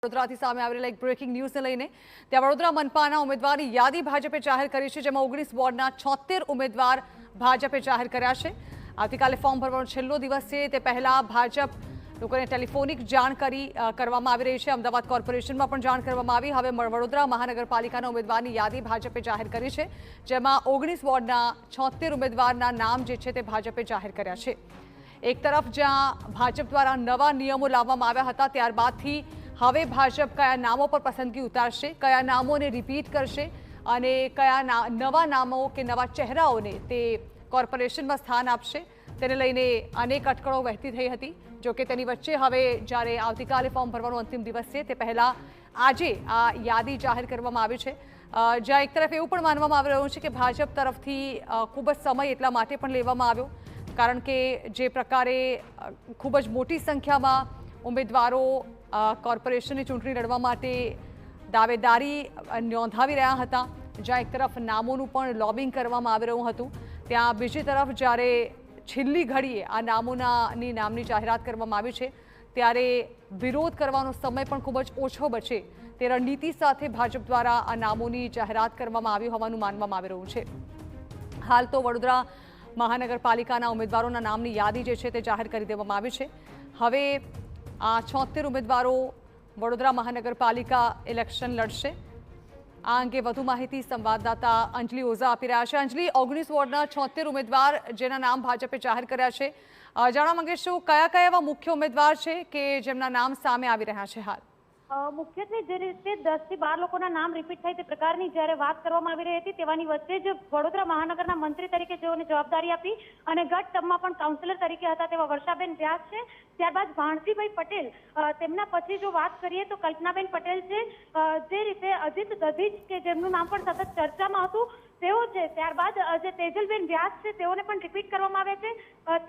વડોદરાથી સામે આવેલા એક બ્રેકિંગ ન્યૂઝને લઈને ત્યાં વડોદરા મનપાના ઉમેદવારની યાદી ભાજપે જાહેર કરી છે, જેમાં 19 વોર્ડના 76 ઉમેદવાર ભાજપે જાહેર કર્યા છે। આવતીકાલે ફોર્મ ભરવાનો છેલ્લો દિવસ છે, તે પહેલા ભાજપ લોકોને ટેલિફોનિક જાણ કરવામાં આવી રહી છે। અમદાવાદ કોર્પોરેશનમાં પણ જાણ કરવામાં આવી। હવે વડોદરા મહાનગરપાલિકાના ઉમેદવારની યાદી ભાજપે જાહેર કરી છે, જેમાં 19 વોર્ડના 76 ઉમેદવારના નામ જે છે તે ભાજપે જાહેર કર્યા છે। એક તરફ જ્યાં ભાજપ દ્વારા નવા નિયમો લાવવામાં આવ્યા હતા, ત્યારબાદથી હવે ભાજપ કયા નામો પર પસંદગી ઉતારશે, કયા નામોને રિપીટ કરશે અને કયા નવા નામો કે નવા ચહેરાઓને તે કોર્પોરેશનમાં સ્થાન આપશે, તેને લઈને અનેક અટકળો વહેતી થઈ હતી। જો કે તેની વચ્ચે હવે જ્યારે આવતીકાલે ફોર્મ ભરવાનો અંતિમ દિવસ છે, તે પહેલા આજે આ યાદી જાહેર કરવામાં આવી છે। જ્યાં એક તરફ એવું પણ માનવામાં આવી રહ્યું છે કે ભાજપ તરફથી ખૂબ જ સમય એટલા માટે પણ લેવામાં આવ્યો, કારણ કે જે પ્રકારે ખૂબ જ મોટી સંખ્યામાં ઉમેદવારો કોર્પોરેશનની ચૂંટણી લડવા માટે દાવેદારી નોંધાવી રહ્યા હતા, જ્યાં એક તરફ નામોનું પણ લોબિંગ કરવામાં આવી રહ્યું હતું, ત્યાં બીજી તરફ જ્યારે છેલ્લી ઘડીએ આ નામની જાહેરાત કરવામાં આવી છે, ત્યારે વિરોધ કરવાનો સમય પણ ખૂબ જ ઓછો બચે તે રણનીતિ સાથે ભાજપ દ્વારા આ નામોની જાહેરાત કરવામાં આવી હોવાનું માનવામાં આવી રહ્યું છે। હાલ તો વડોદરા મહાનગરપાલિકાના ઉમેદવારોના નામની યાદી જે છે તે જાહેર કરી દેવામાં આવી છે। હવે આ 76 ઉમેદવારો વડોદરા મહાનગરપાલિકા ઇલેક્શન લડશે। આ અંગે વધુ માહિતી સંવાદદાતા અંજલિ ઓઝા આપી રહ્યા છે। અંજલિ, 19 વોર્ડના 76 ઉમેદવાર જેના નામ ભાજપે જાહેર કર્યા છે, જાણવા માંગીશું કયા એવા મુખ્ય ઉમેદવાર છે કે જેમના નામ સામે આવી રહ્યા છે? હાલ મુખ્યત્વે જે રીતે 10 થી 12 લોકોના નામ રિપીટ થાય તે પ્રકારની જ્યારે વાત કરવામાં આવી રહી હતી, તેવાની વચ્ચે જ વડોદરા મહાનગરના મંત્રી તરીકે જેઓને જવાબદારી આપી અને ગત ટર્મમાં પણ કાઉન્સિલર તરીકે હતા તેવા વર્ષાબેન વ્યાસ છે, ત્યારબાદ ભાણજીભાઈ પટેલ, તેમના પછી જો વાત કરીએ તો કલ્પનાબેન પટેલ છે, જે રીતે અજીત દધીચ કે જેમનું નામ પણ સતત ચર્ચામાં હતું તેઓ છે, ત્યારબાદ જે તેજલબેન વ્યાસ છે તેઓને પણ રિપીટ કરવામાં આવે છે,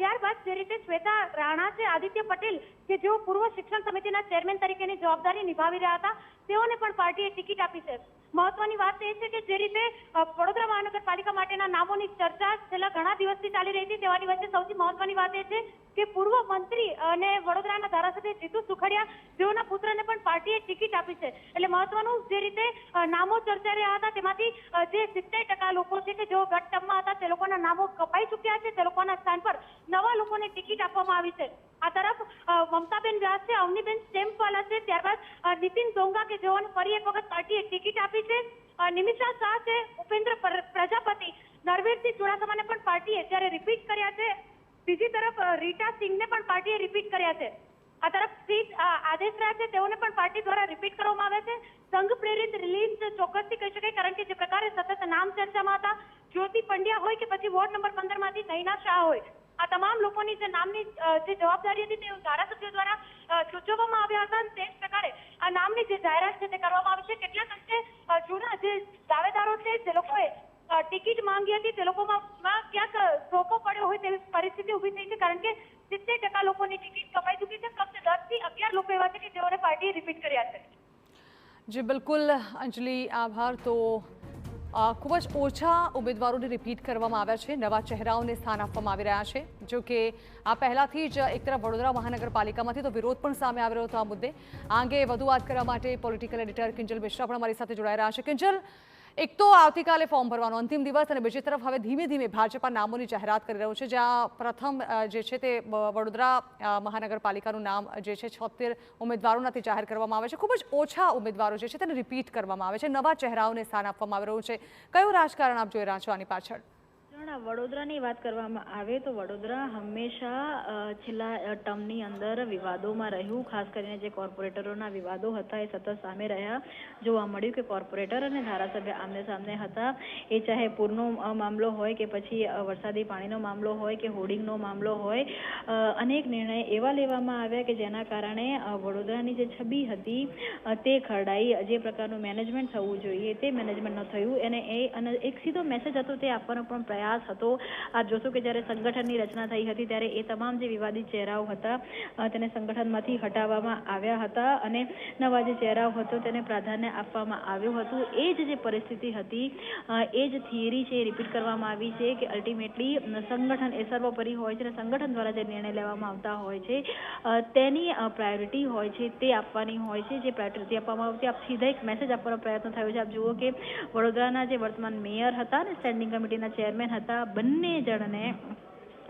ત્યારબાદ જે રીતે શ્વેતા રાણા છે, આદિત્ય પટેલ કે જેઓ પૂર્વ શિક્ષણ સમિતિના ચેરમેન તરીકેની જવાબદારી નિભાવી રહ્યા હતા, તેઓને પણ પાર્ટીએ ટિકિટ આપી છે। મહત્વની વાત એ છે કે જે રીતે વડોદરા મહાનગરપાલિકા માટેના નામોની ચર્ચા છેલ્લા ઘણા દિવસથી ચાલી રહી હતી, તેવાની વચ્ચે સૌથી મહત્વની વાત એ છે કે પૂર્વ મંત્રી અને વડોદરાના ધારાસભ્ય જીતુ સુખડિયા જેઓના પુત્રને પણ પાર્ટીએ ટિકિટ આપી છે। એટલે મહત્વનું જે રીતે નામો ચર્ચાઈ રહ્યા હતા, તેમાંથી જે 70% લોકો છે કે જેઓ ગત ટર્મમાં હતા તે લોકોના નામો કપાઈ ચૂક્યા છે, તે લોકોના સ્થાન પર નવા લોકોને ટિકિટ આપવામાં આવી છે। આ તરફ મમતાબેન વ્યાસ છે, અવનીબેન સ્ટેમ્પવાલા છે, ત્યારબાદ નીતિન ડોંગા કે જેઓને ફરી એક વખત પાર્ટીએ ટિકિટ આપી છે, નિમિષા શાહ છે, ઉપેન્દ્ર પ્રજાપતિ, નરવીરસિંહ ચુડાસમાને પણ પાર્ટીએ જ્યારે રિપીટ કર્યા છે, બીજી તરફ રીટા સિંહને પણ પાર્ટીએ રિપીટ કર્યા છે। આ તરફ શ્રી આદેશ રાજ છે, તેઓને પણ પાર્ટી દ્વારા રિપીટ કરવામાં આવે છે। સંઘ પ્રેરિત રિલીઝ ચોક્કસથી કહી શકાય, કારણ કે જે પ્રકારે સતત નામ ચર્ચામાં હતા, જ્યોતિ પંડ્યા હોય કે પછી વોર્ડ નંબર 15 માંથી નૈના શાહ હોય, આ તમામ લોકોની જે નામની જે જવાબદારી હતી તે ધારાસભ્યો દ્વારા સૂચવવામાં આવ્યા હતા, અને તે જ પ્રકારે આ નામની જે જાહેરાત છે તે કરવામાં આવી છે। કેટલાક અંશે જૂના જે દાવેદારો છે, જે લોકોએ ટિકિટ માંગી હતી, તે લોકોમાં ક્યાંક ધોકો પડ્યો હોય તેવી પરિસ્થિતિ ઊભી થઈ છે, કારણ કે 70% લોકોની ટિકિટ કપાઈ ચૂકી છે। ફક્ત 10 થી 11 લોકો એવા છે કે જેઓને પાર્ટીએ રિપીટ કર્યા છે। જી બિલકુલ અંજલિ, આભાર। તો ખૂબ જ ઓછા ઉમેદવારોને રિપીટ કરવામાં આવ્યા છે, નવા ચહેરાઓને સ્થાન આપવામાં આવી રહ્યા છે। જો કે આ પહેલાથી જ એક તરફ વડોદરા મહાનગરપાલિકામાંથી તો વિરોધ પણ સામે આવી રહ્યો હતો આ મુદ્દે। આ અંગે વધુ વાત કરવા માટે પોલિટિકલ એડિટર કિંજલ મિશ્રા પણ અમારી સાથે જોડાઈ રહ્યા છે। કિંજલ, એક તો આવતીકાલે ફોર્મ ભરવાનો અંતિમ દિવસ અને બીજી તરફ હવે ધીમે ધીમે ભાજપ નામોની જાહેરાત કરી રહ્યું છે, જ્યાં પ્રથમ જે છે તે વડોદરા મહાનગરપાલિકાનું નામ જે છે 76 ઉમેદવારોનાથી જાહેર કરવામાં આવે છે। ખૂબ જ ઓછા ઉમેદવારો જે છે તેને રિપીટ કરવામાં આવે છે, નવા ચહેરાઓને સ્થાન આપવામાં આવી રહ્યું છે। કયું રાજકારણ આપ જોઈ રહ્યા છો આની પાછળ? વડોદરાની વાત કરવામાં આવે તો વડોદરા હંમેશા છેલ્લા ટર્મની અંદર વિવાદોમાં રહ્યું, ખાસ કરીને જે કોર્પોરેટરોના વિવાદો હતા એ સતત સામે રહ્યા। જોવા મળ્યું કે કોર્પોરેટર અને ધારાસભ્ય આમને સામને હતા, એ ચાહે પૂરનો મામલો હોય કે પછી વરસાદી પાણીનો મામલો હોય કે હોર્ડિંગનો મામલો હોય, અનેક નિર્ણય એવા લેવામાં આવ્યા કે જેના કારણે વડોદરાની જે છબી હતી તે ખરડાઈ। જે પ્રકારનું મેનેજમેન્ટ થવું જોઈએ તે મેનેજમેન્ટ ન થયું, અને એક સીધો મેસેજ હતો તે આપવાનો પણ પ્રયાસ ત્રાસ હતો. આપ જોશો કે જ્યારે સંગઠનની રચના થઈ હતી ત્યારે એ તમામ જે વિવાદિત ચહેરાઓ હતા તેને સંગઠનમાંથી હટાવવામાં આવ્યા હતા અને નવા જે ચહેરાઓ હતો તેને પ્રાધાન્ય આપવામાં આવ્યું હતું. એ જ જે પરિસ્થિતિ હતી એ જ થિયરી છે એ રિપીટ કરવામાં આવી છે કે અલ્ટિમેટલી સંગઠન એ સર્વોપરી હોય છે અને સંગઠન દ્વારા જે નિર્ણય લેવામાં આવતા હોય છે તેની પ્રાયોરિટી હોય છે તે આપવાની હોય છે. જે પ્રાયોરિટી આપવામાં આવતી આપ સીધા એક મેસેજ આપવાનો પ્રયત્ન થયો છે. આપ જુઓ કે વડોદરાના જે વર્તમાન મેયર હતા અને સ્ટેન્ડિંગ કમિટીના ચેરમેન હતા બંને જણને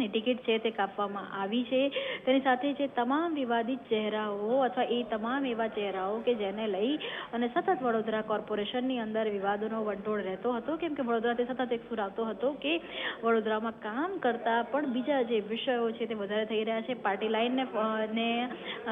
ટિકિટ છે તે કાપવામાં આવી છે. તેની સાથે જે તમામ વિવાદિત ચહેરાઓ અથવા એ તમામ એવા ચહેરાઓ કે જેને લઈ અને સતત વડોદરા કોર્પોરેશનની અંદર વિવાદોનો વંટોળ રહેતો હતો કેમ કે વડોદરાથી સતત એક સુર આવતો હતો કે વડોદરામાં કામ કરતા પણ બીજા જે વિષયો છે તે વધારે થઈ રહ્યા છે. પાર્ટી લાઇનને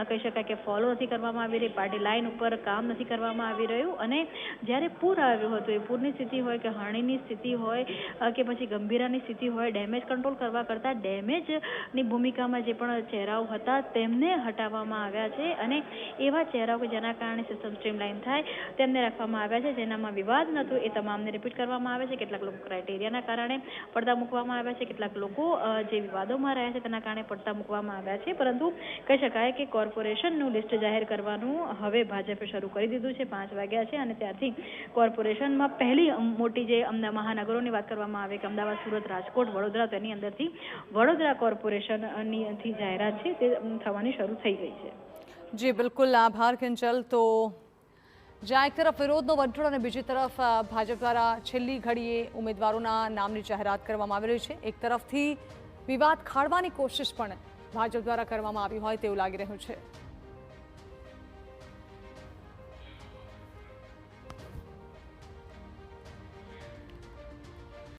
કહી શકાય કે ફોલો નથી કરવામાં આવી રહી, પાર્ટી લાઇન ઉપર કામ નથી કરવામાં આવી રહ્યું અને જ્યારે પૂર આવ્યું હતું એ પૂરની સ્થિતિ હોય કે હાણીની સ્થિતિ હોય કે પછી ગંભીરાની સ્થિતિ હોય ડેમેજ કંટ્રોલ કરવા કરતાં ડેમેજની ભૂમિકામાં જે પણ ચહેરાઓ હતા તેમને હટાવવામાં આવ્યા છે અને એવા ચહેરાઓ કે જેના કારણે સિસ્ટમ સ્ટ્રીમલાઇન થાય તેમને રાખવામાં આવ્યા છે. જેનામાં વિવાદ નહોતો એ તમામને રિપીટ કરવામાં આવે છે. કેટલાક લોકો ક્રાઇટેરિયાના કારણે પડતા મૂકવામાં આવ્યા છે, કેટલાક લોકો જે વિવાદોમાં રહ્યા છે તેના કારણે પડતા મૂકવામાં આવ્યા છે. પરંતુ કહી શકાય કે કોર્પોરેશનનું લિસ્ટ જાહેર કરવાનું હવે ભાજપે શરૂ કરી દીધું છે. 5 વાગ્યા છે અને ત્યારથી કોર્પોરેશનમાં પહેલી મોટી જે મહાનગરોની વાત કરવામાં આવે કે અમદાવાદ, સુરત, રાજકોટ, વડોદરા તેની અંદરથી વડોદરા કોર્પોરેશનની જાહેરાત છે તે થવાની શરૂ થઈ ગઈ છે. જી બિલકુલ, આભાર કિંજલ. તો જ્યાં એક તરફ વિરોધનો વંટોળ અને બીજી તરફ ભાજપ દ્વારા છેલ્લી ઘડીએ ઉમેદવારોના નામની જાહેરાત કરવામાં આવી રહી છે. એક તરફથી વિવાદ ખાળવાની કોશિશ પણ ભાજપ દ્વારા કરવામાં આવી હોય તેવું લાગી રહ્યું છે.